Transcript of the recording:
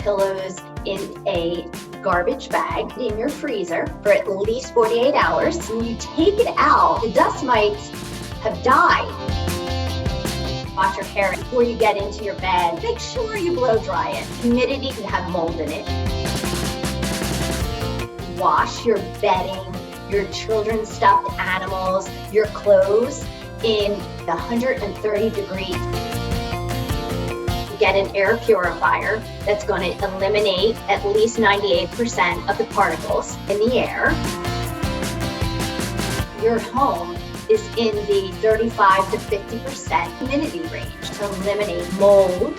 pillows in a garbage bag in your freezer for at least 48 hours. When you take it out, the dust mites have died. Wash your hair before you get into your bed. Make sure you blow dry it. Humidity can have mold in it. Wash your bedding, your children's stuffed animals, your clothes in the 130 degrees. Get an air purifier that's going to eliminate at least 98% of the particles in the air. Your home is in the 35 to 50% humidity range to eliminate mold,